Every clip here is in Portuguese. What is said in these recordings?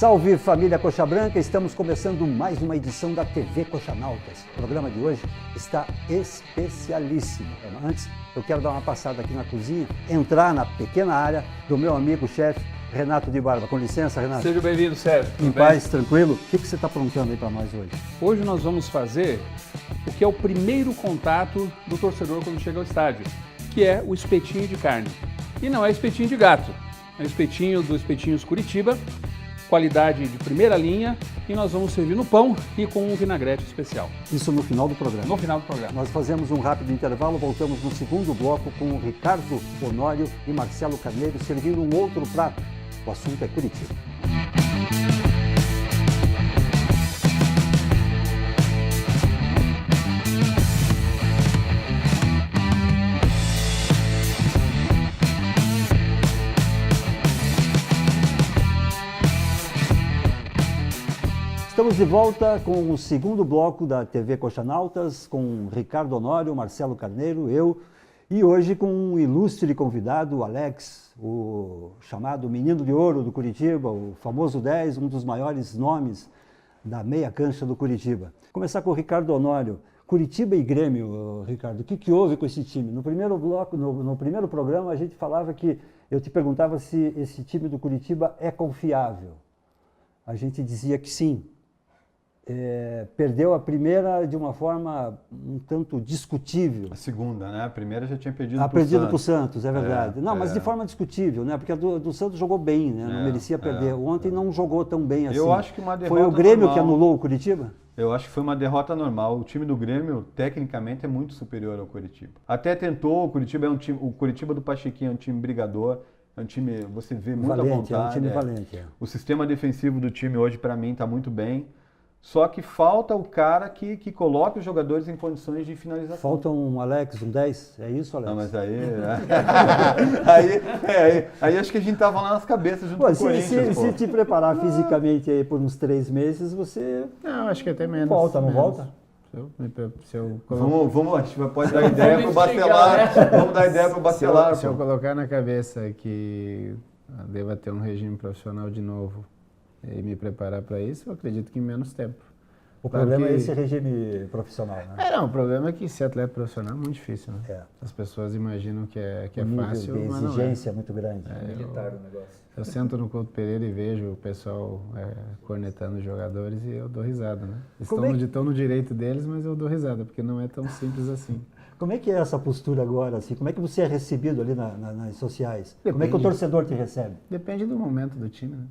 Salve família Coxa Branca, estamos começando mais uma edição da TV Coxanautas. O programa de hoje está especialíssimo. Antes, eu quero dar uma passada aqui na cozinha, entrar na pequena área do meu amigo chefe Renato de Barba. Com licença, Renato. Seja bem-vindo, Sérgio. Em paz, tranquilo? O que você está aprontando aí para nós hoje? Hoje nós vamos fazer o que é o primeiro contato do torcedor quando chega ao estádio, que é o espetinho de carne. E não é espetinho de gato, é o espetinho do Espetinhos Curitiba, qualidade de primeira linha, e nós vamos servir no pão e com um vinagrete especial. Isso no final do programa. No final do programa. Nós fazemos um rápido intervalo, voltamos no segundo bloco com o Ricardo Honório e Marcelo Carneiro servindo um outro prato. O assunto é Curitiba. Estamos de volta com o segundo bloco da TV Coxanautas, com Ricardo Honório, Marcelo Carneiro, eu, e hoje com um ilustre convidado, o Alex, o chamado Menino de Ouro do Curitiba, o famoso 10, um dos maiores nomes da meia cancha do Curitiba. Começar com o Ricardo Honório. Curitiba e Grêmio, Ricardo, o que houve com esse time? No primeiro bloco, no primeiro programa, a gente falava que, eu te perguntava se esse time do Curitiba é confiável. A gente dizia que sim. Perdeu a primeira de uma forma um tanto discutível. A segunda, né? A primeira já tinha perdido para o Santos, é verdade. Mas de forma discutível, né? Porque a do Santos jogou bem, né? Não merecia perder. Ontem não jogou tão bem assim. Eu acho que uma derrota Foi o Grêmio normal. Que anulou o Curitiba? Eu acho que foi uma derrota normal. O time do Grêmio, tecnicamente, é muito superior ao Curitiba. Até tentou, o Curitiba o Curitiba do Pachequinho é um time brigador, é um time, você vê muita vontade. É um time valente. O sistema defensivo do time hoje, para mim, está muito bem. Só que falta o cara que coloque os jogadores em condições de finalização. Falta um Alex, um 10? É isso, Alex? Não, mas aí... aí acho que a gente tava lá nas cabeças junto com o Corinthians. Se te preparar fisicamente aí por uns 3 meses, você... Não, acho que até menos. Volta, não volta? Vamos, a gente pode dar ideia pro Bacelar. Vamos dar ideia pro Bacelar. Se eu colocar na cabeça que deva ter um regime profissional de novo e me preparar para isso, eu acredito que em menos tempo. O problema é esse regime profissional, né? Não, o problema é que ser atleta profissional é muito difícil, né? As pessoas imaginam que é fácil, mas não é. Exigência muito grande. Militar o negócio. Eu sento no Couto Pereira e vejo o pessoal cornetando os jogadores e eu dou risada, né? Estão no direito deles, mas eu dou risada, porque não é tão simples assim. Como é que é essa postura agora? Assim? Como é que você é recebido ali nas sociais? Depende. Como é que o torcedor te recebe? Depende do momento do time, né?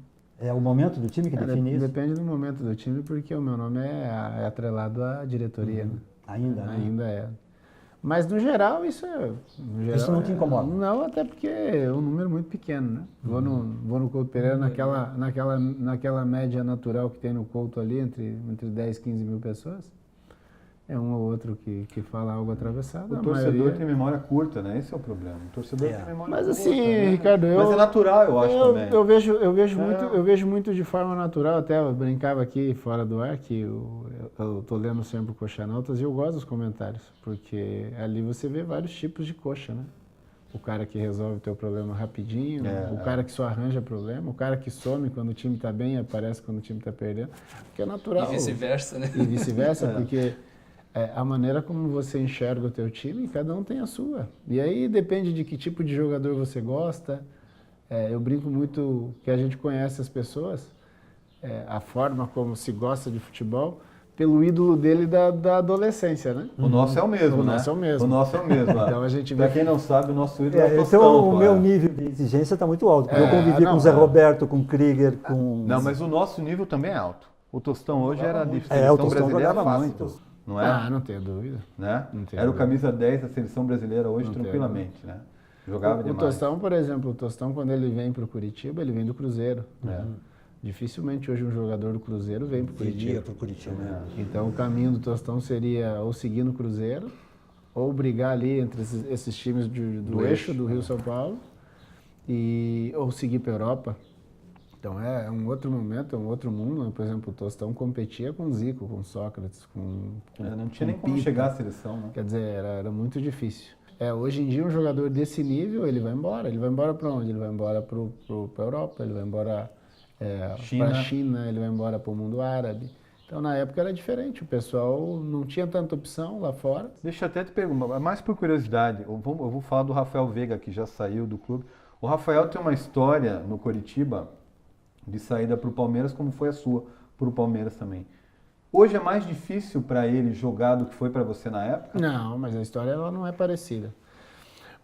É o momento do time que define isso? Depende do momento do time, porque o meu nome é atrelado à diretoria. Né? Ainda, né? Ainda é. Mas, no geral, isso não te incomoda? Não, até porque é um número muito pequeno, né? Vou no Couto Pereira naquela média natural que tem no Couto ali, entre 10 e 15 mil pessoas. É um ou outro que fala algo atravessado. O torcedor tem memória curta, né? Esse é o problema. O torcedor tem memória curta. Mas assim, né? Ricardo, Mas é natural, eu acho também. Eu vejo muito de forma natural, até eu brincava aqui fora do ar, que eu tô lendo sempre o Coxanautas e eu gosto dos comentários, porque ali você vê vários tipos de coxa, né? O cara que resolve o teu problema rapidinho, o cara que só arranja problema, o cara que some quando o time tá bem e aparece quando o time tá perdendo, porque é natural. E vice-versa, né? E vice-versa, porque... a maneira como você enxerga o teu time, cada um tem a sua. E aí depende de que tipo de jogador você gosta. Eu brinco muito que a gente conhece as pessoas, a forma como se gosta de futebol, pelo ídolo dele da adolescência, né? O nosso é o mesmo, né? Nosso é o mesmo. O nosso é o mesmo. Então a gente vê... Pra quem não sabe, o nosso ídolo é o Tostão. Tostão. Então o meu nível de exigência está muito alto. Eu convivi com o Zé Roberto, com o Krieger, com... Não, mas o nosso nível também é alto. O Tostão hoje era de o seleção Tostão brasileira jogava fácil. muito. Não é? não tenho dúvida. Né? Não tenho Era o dúvida. camisa 10 da seleção brasileira hoje, Não tranquilamente, né? Jogava O demais. Tostão, por exemplo, quando ele vem para o Curitiba, ele vem do Cruzeiro. Dificilmente hoje um jogador do Cruzeiro vem para o Curitiba. Então o caminho do Tostão seria ou seguir no Cruzeiro, ou brigar ali entre esses times do eixo do Rio-São Paulo, ou seguir para a Europa. Então é um outro momento, é um outro mundo. Por exemplo, o Tostão competia com Zico, com Sócrates, não tinha nem como chegar à seleção, né? Quer dizer, era muito difícil. Hoje em dia um jogador desse nível, ele vai embora. Ele vai embora para onde? Ele vai embora para a Europa, ele vai embora para a China, ele vai embora para o mundo árabe. Então, na época era diferente, o pessoal não tinha tanta opção lá fora. Deixa eu até te perguntar, mais por curiosidade, eu vou falar do Rafael Veiga, que já saiu do clube. O Rafael tem uma história no Coritiba de saída para o Palmeiras, como foi a sua para o Palmeiras também. Hoje é mais difícil para ele jogar do que foi para você na época? Não, mas a história ela não é parecida.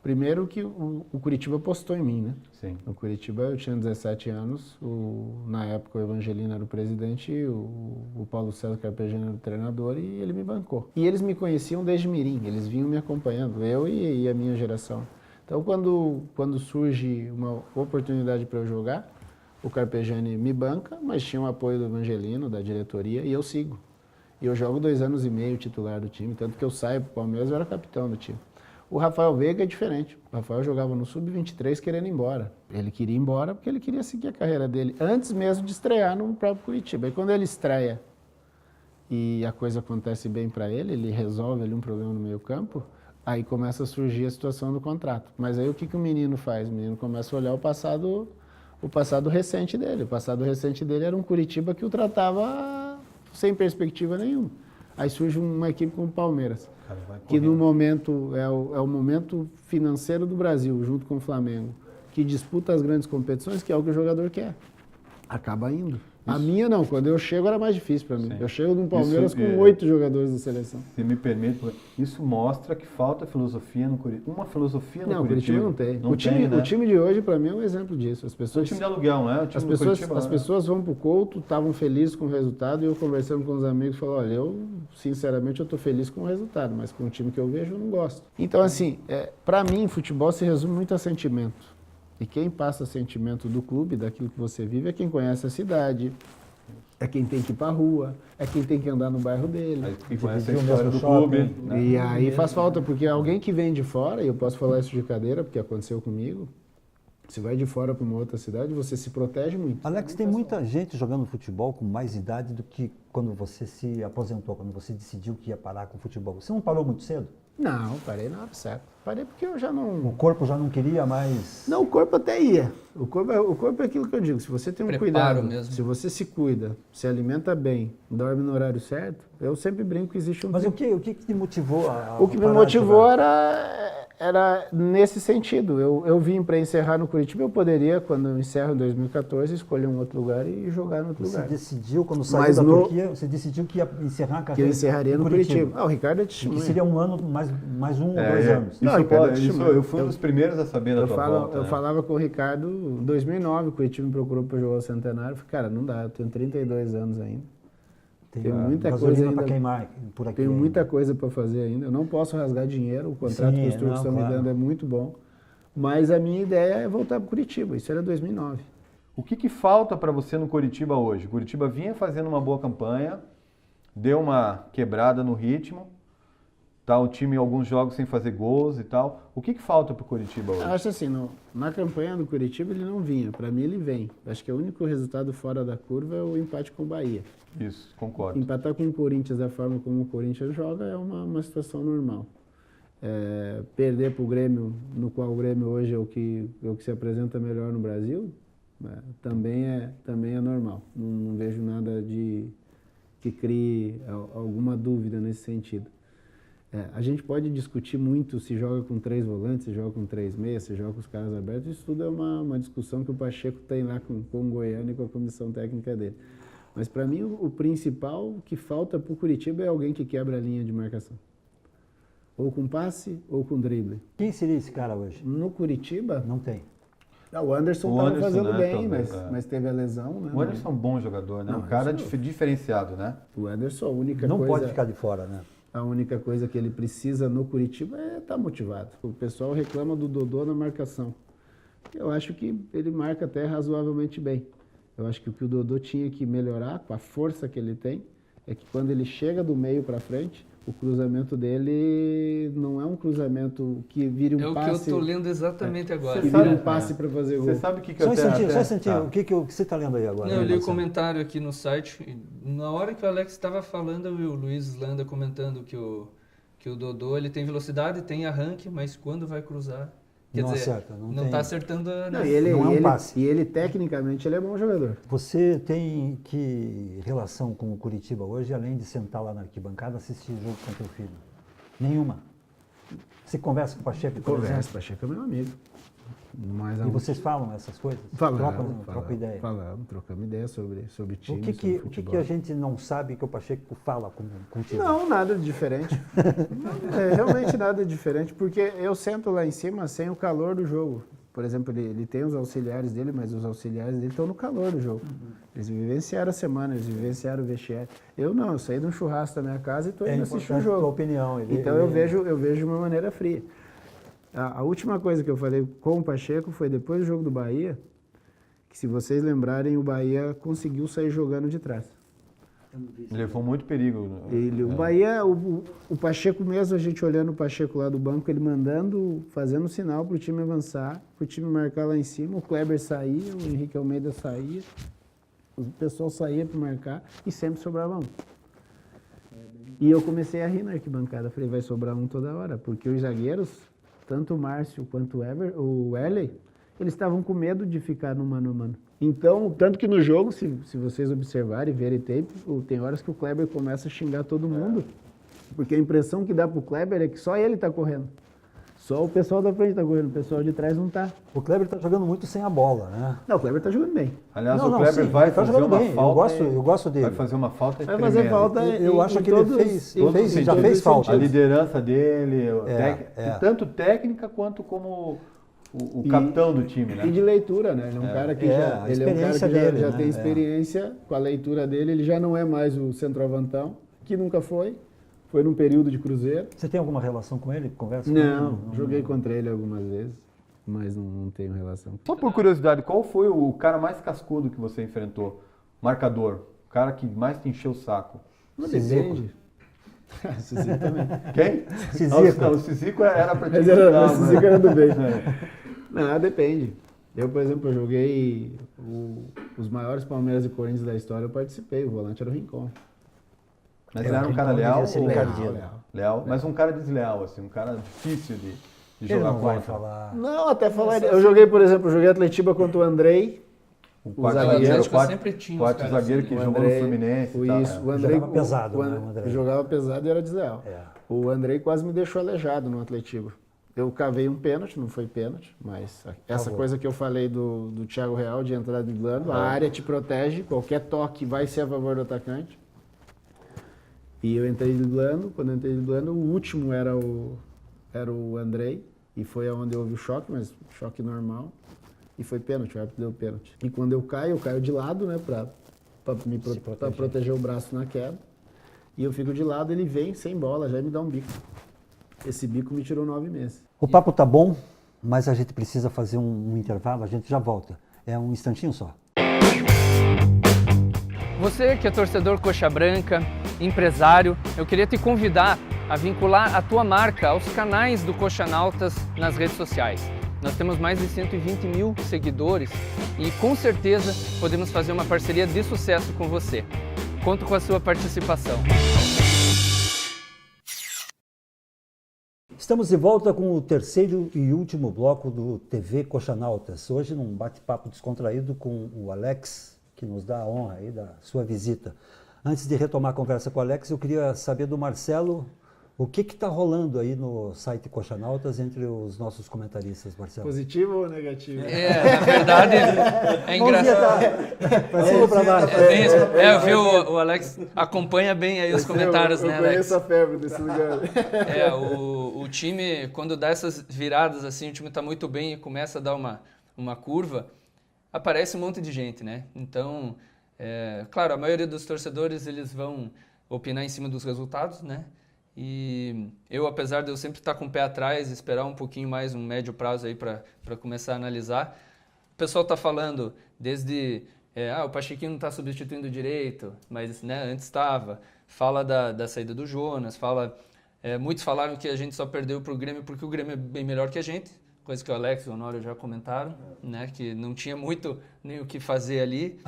Primeiro que o Coritiba apostou em mim, né? Sim. No Coritiba eu tinha 17 anos, na época o Evangelino era o presidente, o Paulo César Carpegiani era o treinador e ele me bancou. E eles me conheciam desde mirim, eles vinham me acompanhando, eu e a minha geração. Então quando surge uma oportunidade para eu jogar, o Carpegiani me banca, mas tinha o apoio do Evangelino, da diretoria, e eu sigo. E eu jogo 2 anos e meio titular do time, tanto que eu saio para o Palmeiras, eu era capitão do time. O Rafael Veiga é diferente. O Rafael jogava no Sub-23 querendo ir embora. Ele queria ir embora porque ele queria seguir a carreira dele, antes mesmo de estrear no próprio Curitiba. E quando ele estreia e a coisa acontece bem para ele, ele resolve ali um problema no meio campo, aí começa a surgir a situação do contrato. Mas aí o que o menino faz? O menino começa a olhar o passado recente dele. O passado recente dele era um Curitiba que o tratava sem perspectiva nenhuma. Aí surge uma equipe como o Palmeiras, que no momento é o momento financeiro do Brasil, junto com o Flamengo, que disputa as grandes competições, que é o que o jogador quer. Acaba indo. A minha não, quando eu chego era mais difícil para mim. Sim. Eu chego no Palmeiras com 8 jogadores da seleção. Se me permite, isso mostra que falta filosofia no Curitiba. Uma filosofia no Curitiba. Não, o Curitiba não tem. O time de hoje, para mim, é um exemplo disso. As pessoas, o time de aluguel, não é? O time do Curitiba, as pessoas vão pro Couto, estavam felizes com o resultado, e eu conversando com os amigos, falei, olha, sinceramente, eu estou feliz com o resultado, mas com o time que eu vejo, eu não gosto. Então, assim, para mim, futebol se resume muito a sentimento. E quem passa sentimento do clube, daquilo que você vive, é quem conhece a cidade, é quem tem que ir para a rua, é quem tem que andar no bairro dele. Quem conhece a história do clube. Né? E aí faz falta, porque alguém que vem de fora, e eu posso falar isso de cadeira, porque aconteceu comigo, se vai de fora para uma outra cidade, você se protege muito. Alex, tem muita gente jogando futebol com mais idade do que quando você se aposentou, quando você decidiu que ia parar com o futebol. Você não parou muito cedo? Não, parei na hora certa. Parei porque eu já não... O corpo já não queria mais... Não, o corpo até ia. O corpo é aquilo que eu digo. Se você tem um cuidado, mesmo. Se você se cuida, se alimenta bem, dorme no horário certo, eu sempre brinco que existe um... Mas o que te motivou a O que me motivou era nesse sentido. Eu vim para encerrar no Curitiba, eu poderia, quando eu encerro em 2014, escolher um outro lugar e jogar no outro lugar. Você decidiu, quando saiu da Turquia, você decidiu que ia encerrar a carreira? Que eu encerraria no Curitiba. O Ricardo é testemunha. Que seria um ano, mais 1 ou 2 anos. Eu fui um dos primeiros a saber da tua volta. Eu falava com o Ricardo, em 2009, o Curitiba me procurou para jogar o Centenário. Eu falei, cara, não dá, eu tenho 32 anos ainda. Tem muita coisa ainda para queimar por aqui. Tenho muita coisa para fazer ainda. Eu não posso rasgar dinheiro, o contrato que os turcos estão me dando é muito bom. Mas a minha ideia é voltar para Curitiba, isso era 2009. O que falta para você no Curitiba hoje? O Curitiba vinha fazendo uma boa campanha, deu uma quebrada no ritmo, tá o time em alguns jogos sem fazer gols e tal. O que falta para o Curitiba hoje? Acho assim, na campanha do Curitiba ele não vinha. Para mim ele vem. Acho que o único resultado fora da curva é o empate com o Bahia. Isso, concordo. Empatar com o Corinthians da forma como o Corinthians joga é uma situação normal. Perder para o Grêmio, no qual o Grêmio hoje é o que se apresenta melhor no Brasil, também é normal. Não vejo nada que crie alguma dúvida nesse sentido. A gente pode discutir muito se joga com 3 volantes, se joga com 3 meias, se joga com os caras abertos. Isso tudo é uma discussão que o Pacheco tem lá com o Goiano e com a comissão técnica dele. Mas para mim o principal que falta para o Curitiba é alguém que quebra a linha de marcação. Ou com passe ou com drible. Quem seria esse cara hoje? No Curitiba? Não tem. O Anderson estava fazendo bem, mas teve a lesão, né? O Anderson é um bom jogador, né? Um cara diferenciado, né? O Anderson, a única coisa... Não pode ficar de fora, né? A única coisa que ele precisa no Curitiba é estar motivado. O pessoal reclama do Dodô na marcação. Eu acho que ele marca até razoavelmente bem. Eu acho que o que o Dodô tinha que melhorar, com a força que ele tem, é que quando ele chega do meio para frente, o cruzamento dele não é um cruzamento que vire um passe... É o que eu estou lendo exatamente agora. Que vira um passe para fazer gol. Você sabe o que eu tenho... Só um instantinho, o que você está lendo aí agora? Não, eu li o comentário aqui no site. Na hora que o Alex estava falando, eu vi o Luiz Islanda comentando que o Dodô ele tem velocidade, tem arranque, mas quando vai cruzar, Quer Não dizer, acerta, não não tem- tá acertando... Não, né? e ele, Não é um e ele- passe. e ele, tecnicamente, ele é bom jogador. Você tem que relação com o Curitiba hoje, além de sentar lá na arquibancada assistir o jogo com teu filho? Nenhuma. Você conversa com o Pacheco, por Conversa, exemplo? Pacheco é meu amigo. Mas E vocês falam essas coisas? Trocam ideia? Trocamos ideia sobre time, O sobre que futebol. que a gente não sabe que o Pacheco fala contigo? Não, nada de diferente. Não, realmente nada de diferente, porque eu sento lá em cima sem o calor do jogo. Por exemplo, ele tem os auxiliares dele, mas os auxiliares dele estão no calor do jogo. Eles vivenciaram a semana, eles vivenciaram o vestiário. Eu não, eu saí de um churrasco da minha casa e estou É indo assistir o importante a tua jogo. opinião. Então eu vejo de uma maneira fria. A última coisa que eu falei com o Pacheco foi depois do jogo do Bahia, que se vocês lembrarem, o Bahia conseguiu sair jogando de trás. Levou muito perigo. O Bahia, o Pacheco mesmo, a gente olhando o Pacheco lá do banco, ele mandando, fazendo sinal para o time avançar, para o time marcar lá em cima, o Kleber saía, o Henrique Almeida saía, o pessoal saía para marcar e sempre sobrava um. E eu comecei a rir na arquibancada, falei, vai sobrar um toda hora, porque os zagueiros, tanto o Márcio quanto o Wesley, eles estavam com medo de ficar no mano a mano. Então, tanto que no jogo, se vocês observarem, verem tape, tem horas que o Kleber começa a xingar todo mundo, porque a impressão que dá pro Kleber é que só ele tá correndo. Só o pessoal da frente tá correndo, o pessoal de trás não tá. O Kleber está jogando muito sem a bola, né? Não, o Kleber tá jogando bem. Aliás, Não, o não, Kleber sim, vai ele tá fazer jogando uma bem, falta. eu gosto dele. Vai fazer uma falta Vai fazer tremenda. falta Eu acho que ele já fez falta. A liderança dele, É. tanto técnica quanto como o E- capitão do time, né? E de leitura, né? Ele é um cara que a ele é um cara que experiência dele, já né? tem experiência com a leitura dele, ele já não é mais o centroavantão, que nunca foi num período de Cruzeiro. Você tem alguma relação com ele? Conversa com ele? Não, joguei contra ele algumas vezes, mas não tenho relação. Só por curiosidade, qual foi o cara mais cascudo que você enfrentou? Marcador. O cara que mais te encheu o saco. Não Cizico. depende. Cizico também. Quem? Cizico. Não, o Cizico era pra te Mas era, ajudar, o Cizico era do bem. É. Não, depende. Eu, por exemplo, eu joguei os maiores Palmeiras e Corinthians da história, eu participei, o volante era o Rincon. Mas ele era um cara leal? devia ser ou- encardido. Leal, mas um cara desleal, assim, um cara difícil de Ele jogar não vai contra. falar. Não, até falar. Eu joguei, por exemplo, eu joguei Atletiba contra o Andrei. O O quarto zagueiro. zagueiro, Atlético sempre tinha uns quarto caras zagueiro assim, que né? jogou no Fluminense. e tal, Isso, é. o Andrei. Jogava pesado, né, o Andrei? Jogava pesado e era desleal. É. O Andrei quase me deixou aleijado no Atletiba. Eu cavei um pênalti, não foi pênalti, mas essa Cavou. coisa que eu falei do Thiago Real de entrar driblando, a área te protege, qualquer toque vai ser a favor do atacante. E eu entrei driblando, quando eu entrei driblando, o último era o Andrei, e foi aonde houve o choque, mas choque normal, e foi pênalti, o árbitro deu pênalti. E quando eu caio de lado, né, pra proteger o braço na queda, e eu fico de lado, ele vem sem bola, já me dá um bico. Esse bico me tirou 9 meses. O papo tá bom, mas a gente precisa fazer um intervalo, a gente já volta. É um instantinho só. Você que é torcedor coxa branca, empresário, eu queria te convidar a vincular a tua marca aos canais do Coxanautas nas redes sociais. Nós temos mais de 120 mil seguidores e com certeza podemos fazer uma parceria de sucesso com você. Conto com a sua participação. Estamos de volta com o terceiro e último bloco do TV Coxanautas. Hoje num bate-papo descontraído com o Alex, que nos dá a honra aí da sua visita. Antes de retomar a conversa com o Alex, eu queria saber do Marcelo o que está rolando aí no site Coxanautas entre os nossos comentaristas, Marcelo. Positivo ou negativo? Na verdade, é engraçado. Pra cima ou pra baixo? Eu vi o Alex acompanha bem aí os comentários, eu né, Alex? conheço a febre desse lugar. O time, quando dá essas viradas assim, o time está muito bem e começa a dar uma curva, aparece um monte de gente, né? Então, claro, a maioria dos torcedores, eles vão opinar em cima dos resultados, né? E eu, apesar de eu sempre estar com o pé atrás, esperar um pouquinho mais, um médio prazo aí para começar a analisar, o pessoal está falando desde, o Pachequinho não está substituindo direito, mas né, antes estava, fala da saída do Jonas, muitos falaram que a gente só perdeu para o Grêmio porque o Grêmio é bem melhor que a gente, coisa que o Alex e o Honório já comentaram, né, que não tinha muito nem o que fazer ali.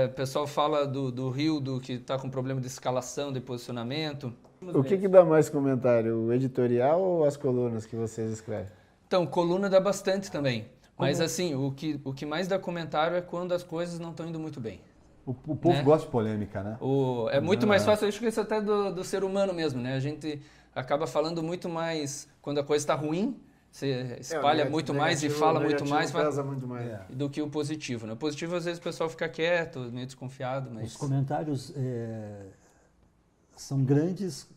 O pessoal fala do Rildo, que está com problema de escalação, de posicionamento. O que dá mais comentário, o editorial ou as colunas que vocês escrevem? Então, coluna dá bastante também. Mas assim, o que mais dá comentário é quando as coisas não estão indo muito bem. O povo né? gosta de polêmica, né? É muito mais fácil, acho que isso até do ser humano mesmo, né? A gente acaba falando muito mais quando a coisa está ruim, você espalha muito mais e fala muito mais, pesa muito mais. do que o positivo, né? O positivo, às vezes, o pessoal fica quieto, meio desconfiado, mas... Os comentários são grandes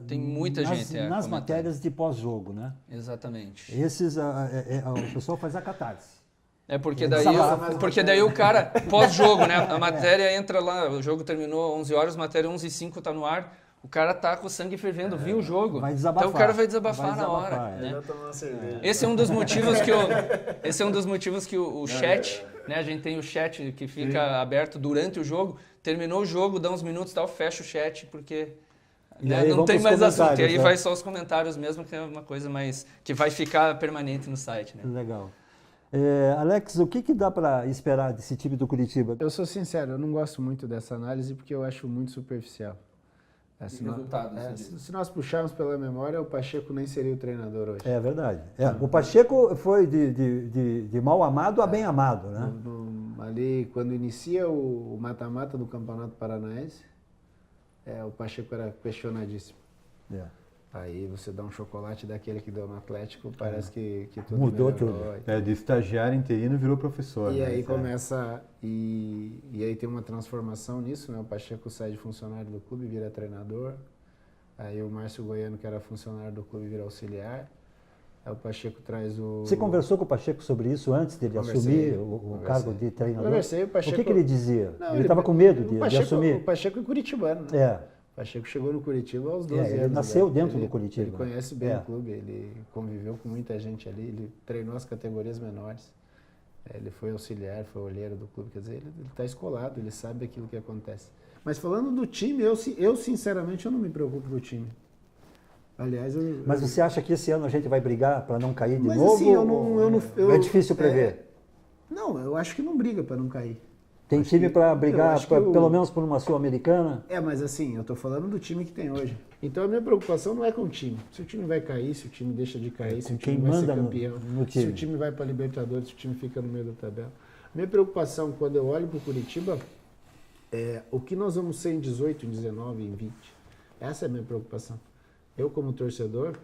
Tem muita gente nas comentando. matérias de pós-jogo, né? Exatamente. Esses, o pessoal faz a catarse. Porque daí o cara, pós-jogo, né? A matéria entra lá, o jogo terminou 11 horas, matéria 11h05 tá no ar, o cara tá com o sangue fervendo, viu o jogo. Vai desabafar. Então o cara vai desabafar na hora. Né? Esse é um dos motivos que o chat, né? A gente tem o chat que fica aberto durante o jogo, terminou o jogo, dá uns minutos e tal, fecha o chat, porque... Né, não tem mais assunto, e aí né? vai só os comentários mesmo, que é uma coisa mais que vai ficar permanente no site. Né? Legal. Alex, o que dá para esperar desse time do Curitiba? Eu sou sincero, eu não gosto muito dessa análise porque eu acho muito superficial. Se nós puxarmos pela memória, o Pacheco nem seria o treinador hoje. É verdade. O Pacheco foi de mal amado a bem amado, né? Ali, quando inicia o mata-mata do Campeonato Paranaense, o Pacheco era questionadíssimo. Aí você dá um chocolate daquele que deu no Atlético, parece que tudo mudou melhorou. tudo. De estagiário interino virou professor. E né? aí começa... E aí tem uma transformação nisso, né? O Pacheco sai de funcionário do clube, vira treinador. Aí o Márcio Goiano, que era funcionário do clube, vira auxiliar. Aí o Pacheco traz o... Você conversou com o Pacheco sobre isso antes dele assumir o cargo de treinador? Conversei, o Pacheco... O que ele dizia? Não, ele estava com medo de assumir? O Pacheco é curitibano, né? O Pacheco chegou no Curitiba aos 12 anos. Ele nasceu dentro do Curitiba. Ele conhece bem o clube, ele conviveu com muita gente ali, ele treinou as categorias menores. Ele foi auxiliar, foi olheiro do clube, quer dizer, ele está escolado, ele sabe aquilo que acontece. Mas falando do time, eu sinceramente eu não me preocupo com o time. Aliás, Mas você acha que esse ano a gente vai brigar para não cair de mas, novo? Assim, é difícil prever? Não, eu acho que não briga para não cair. Tem time para brigar pelo menos por uma Sul-Americana? Mas assim, eu estou falando do time que tem hoje. Então a minha preocupação não é com o time. Se o time vai cair, se o time deixa de cair, se o time vai ser campeão, se o time vai para a Libertadores, se o time fica no meio da tabela. Minha preocupação quando eu olho para o Curitiba é o que nós vamos ser em 18, em 19, em 20. Essa é a minha preocupação. Eu, como torcedor,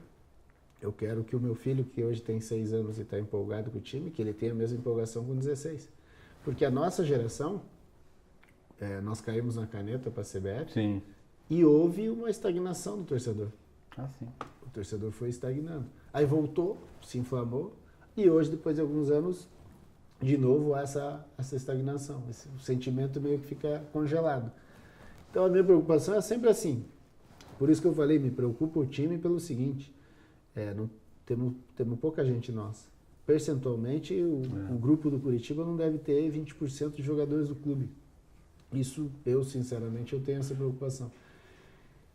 eu quero que o meu filho, que hoje tem 6 anos e está empolgado com o time, que ele tenha a mesma empolgação com 16. Porque a nossa geração, nós caímos na caneta para a CBF. Sim. E houve uma estagnação do torcedor. Sim. O torcedor foi estagnando. Aí voltou, se inflamou, e hoje, depois de alguns anos, de novo essa estagnação. O sentimento meio que fica congelado. Então a minha preocupação é sempre assim. Por isso que eu falei, me preocupa o time pelo seguinte, temos pouca gente nossa. Percentualmente, o grupo do Curitiba não deve ter 20% de jogadores do clube. Isso, sinceramente, eu tenho essa preocupação.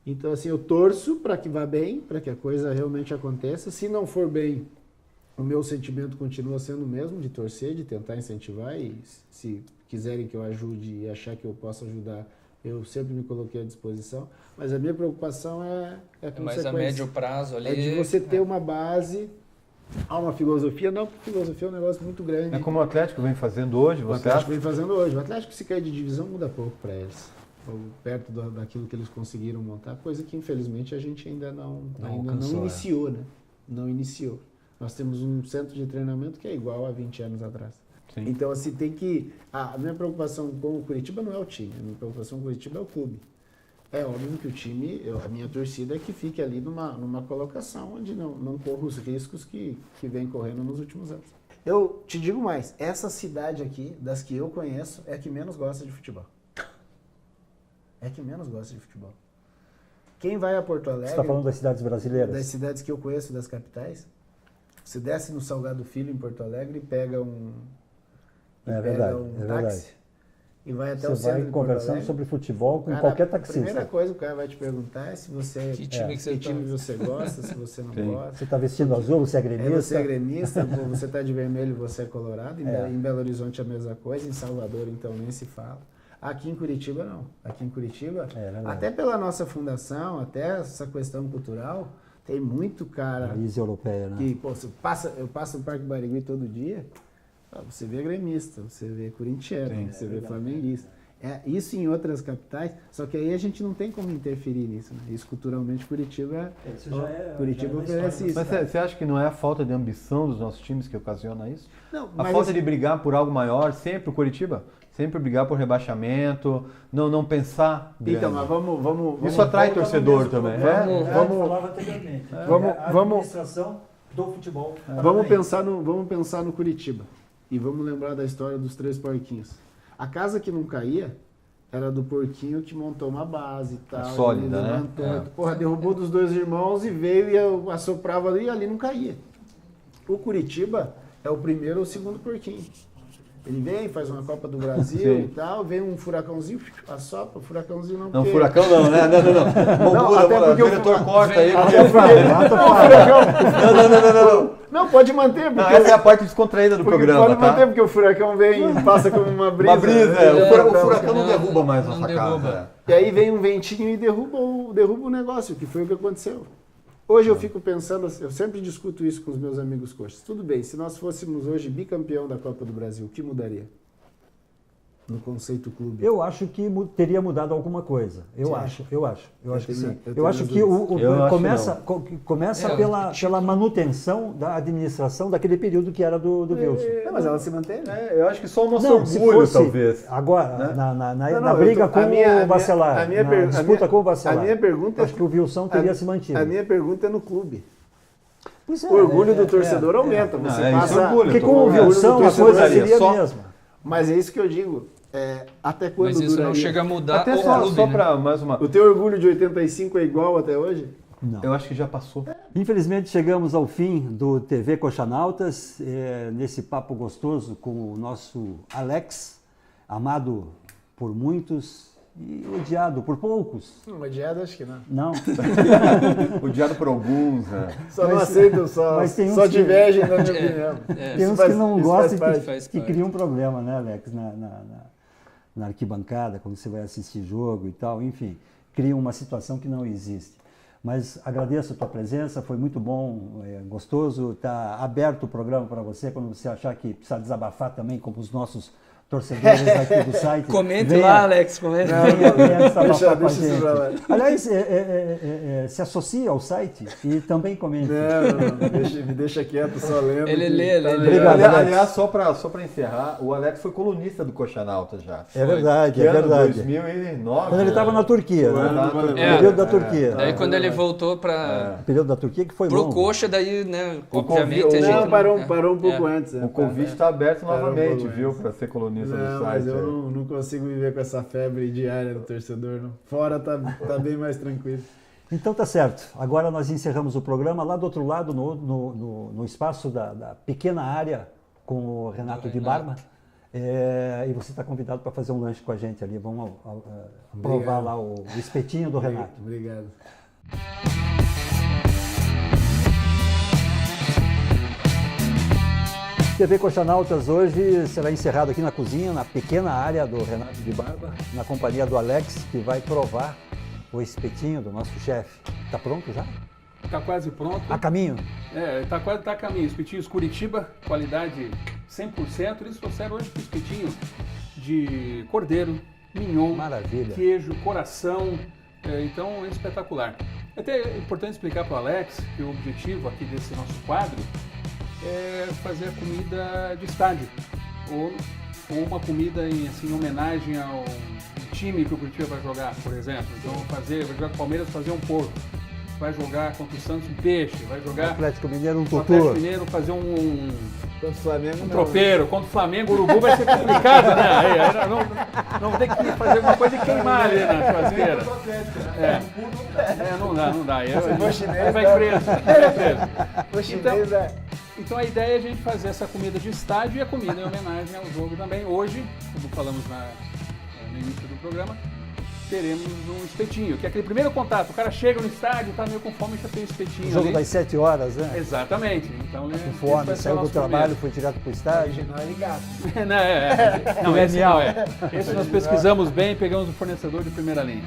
Então, assim, eu torço para que vá bem, para que a coisa realmente aconteça. Se não for bem, o meu sentimento continua sendo o mesmo, de torcer, de tentar incentivar. E se quiserem que eu ajude e achar que eu posso ajudar, eu sempre me coloquei à disposição. Mas a minha preocupação é a consequência. Mas a médio prazo ali... É de você ter uma base... Há uma filosofia, não, porque filosofia é um negócio muito grande. É como o Atlético vem fazendo hoje, O Atlético vem fazendo hoje. O Atlético, se cair de divisão, muda pouco para eles. Perto daquilo que eles conseguiram montar, coisa que infelizmente a gente ainda não iniciou, né? Não iniciou. Nós temos um centro de treinamento que é igual a 20 anos atrás. Sim. Então, assim, tem que... A minha preocupação com o Curitiba não é o time, a minha preocupação com o Curitiba é o clube. É óbvio que o time, a minha torcida é que fique ali numa colocação onde não corra os riscos que vem correndo nos últimos anos. Eu te digo mais, essa cidade aqui, das que eu conheço, é a que menos gosta de futebol. É a que menos gosta de futebol. Quem vai a Porto Alegre... Você está falando das cidades brasileiras? Das cidades que eu conheço, das capitais. Você desce no Salgado Filho, em Porto Alegre, e pega um táxi. E vai até o centro. Você vai conversando sobre futebol com qualquer taxista. A primeira coisa que o cara vai te perguntar é se você... Que time você gosta, se você não gosta. Você está vestindo azul, você é gremista? Você é gremista, você está de vermelho, você é colorado. Em Belo Horizonte a mesma coisa, em Salvador então nem se fala. Aqui em Curitiba não. Aqui em Curitiba, até pela nossa fundação, até essa questão cultural, Tem muito cara Raiz europeia, né? que, pô, eu passo no Parque Barigui todo dia, você vê gremista, você vê corintiano, você vê flamenguista. Isso em outras capitais, só que aí a gente não tem como interferir nisso, né? Isso culturalmente Curitiba oferece isso. Mas você acha que não é a falta de ambição dos nossos times que ocasiona isso? Não, A falta de brigar por algo maior, sempre o Curitiba? Sempre brigar por rebaixamento, não pensar grande. Então, mas vamos Isso atrai torcedor também. Falava anteriormente. A administração do futebol. Vamos pensar no Curitiba. E vamos lembrar da história dos 3 porquinhos. A casa que não caía era do porquinho que montou uma base e tal. Sólida, né? Porra, derrubou dos 2 irmãos e veio e assoprava ali e ali não caía. O Curitiba é o primeiro ou segundo porquinho. Ele vem, faz uma Copa do Brasil e tal, vem um furacãozinho, assopra, o furacãozinho não... Não, furacão não, né? Não. Até porque o diretor corta aí. Não. Não, pode manter, porque... Não, essa é a parte descontraída do programa, pode manter, porque o furacão vem e passa como uma brisa. Uma brisa, o furacão não derruba mais não nossa derruba. casa. E aí vem um ventinho e derruba o negócio, que foi o que aconteceu. Hoje eu fico pensando, eu sempre discuto isso com os meus amigos coxas. Tudo bem, se nós fôssemos hoje bicampeão da Copa do Brasil, o que mudaria? No conceito clube. Eu acho que teria mudado alguma coisa. Eu acho que sim. eu acho que começa pela manutenção da administração daquele período que era do Wilson. Não, mas ela se manteve. Eu acho que só o nosso Se orgulho, fosse talvez. agora, na briga com o Bacelar, na disputa com o Bacelar, a minha pergunta, acho que o Wilson teria se mantido. A minha pergunta é no clube. Pois é, O orgulho do torcedor aumenta. Não, Você é passa... isso, orgulho. Porque com o Wilson a coisa seria a mesma. Mas é isso que eu digo. Até quando Mas isso duraria? não chega a mudar Até o só clube, né? para mais uma... O teu orgulho de 85 é igual até hoje? Não. Eu acho que já passou. Infelizmente chegamos ao fim do TV Coxanautas, nesse papo gostoso com o nosso Alex, amado por muitos e odiado por poucos. Odiado acho que não. Não. Odiado por alguns, né? Só não aceitam, só divergem na minha opinião. Tem uns que não gostam faz que parte. criam um problema, né, Alex, na arquibancada, quando você vai assistir jogo e tal, enfim, criam uma situação que não existe. Mas agradeço a tua presença, foi muito bom, gostoso, está aberto o programa para você, quando você achar que precisa desabafar também, como os nossos torcedores aqui do site. Comente lá, Alex, comenta. Venha desabafar com a deixa isso pra lá. gente. Aliás, se associe ao site e também comente. Não, me deixa quieto, só lendo. Ele lê. Obrigado, Alex. Aliás, só para encerrar, o Alex foi colunista do Coxanautas já. É verdade, Que é ano? verdade. 2009. Quando ele estava na Turquia, né? No período da Turquia. Daí quando ele voltou para O período da Turquia que foi pro longo. Coxa, daí, né, O obviamente convite- a gente Não, parou um pouco É. antes. O convite está aberto novamente, Parou, viu, para ser colunista do Não, site. mas eu não consigo viver com essa febre diária do torcedor, não. Fora tá bem mais tranquilo. Então tá certo. Agora nós encerramos o programa lá do outro lado, no espaço da pequena área com o Renato de Barba. E você está convidado para fazer um lanche com a gente ali. Vamos provar lá o espetinho do Renato. Obrigado. TV Coxanautas hoje será encerrado aqui na cozinha, na pequena área do Renato de Barba, na companhia do Alex, que vai provar o espetinho do nosso chefe. Tá pronto já? Está quase pronto. A caminho? Está quase a caminho. Espetinhos Curitiba, qualidade 100%. Eles trouxeram hoje o espetinho de cordeiro, mignon, Maravilha. queijo, coração. Então é espetacular. Até é importante explicar para o Alex que o objetivo aqui desse nosso quadro é fazer a comida de estádio. Ou uma comida em homenagem ao time que o Curitiba vai jogar, por exemplo. Então vai jogar com o Palmeiras, fazer um porco. Vai jogar contra o Santos um peixe. Vai jogar Atlético Mineiro um com o tutu. Atlético Mineiro fazer um Contra o Flamengo, tropeiro. Contra o Flamengo, o Urubu vai ser complicado, né? Aí não tem que fazer alguma coisa e queimar ali na churrasqueira. Não dá. Aí vai preso. Então a ideia é a gente fazer essa comida de estádio e a comida em homenagem ao jogo também. Hoje, como falamos no início do programa, teremos um espetinho, que é aquele primeiro contato. O cara chega no estádio, tá meio com fome, já tem um espetinho O jogo ali. das 7 horas, né? Exatamente. Então, Com fome, saiu do trabalho, foi direto para o estádio. Não é ligado. Não, esse não é. Esse nós pesquisamos bem e pegamos o fornecedor de primeira linha.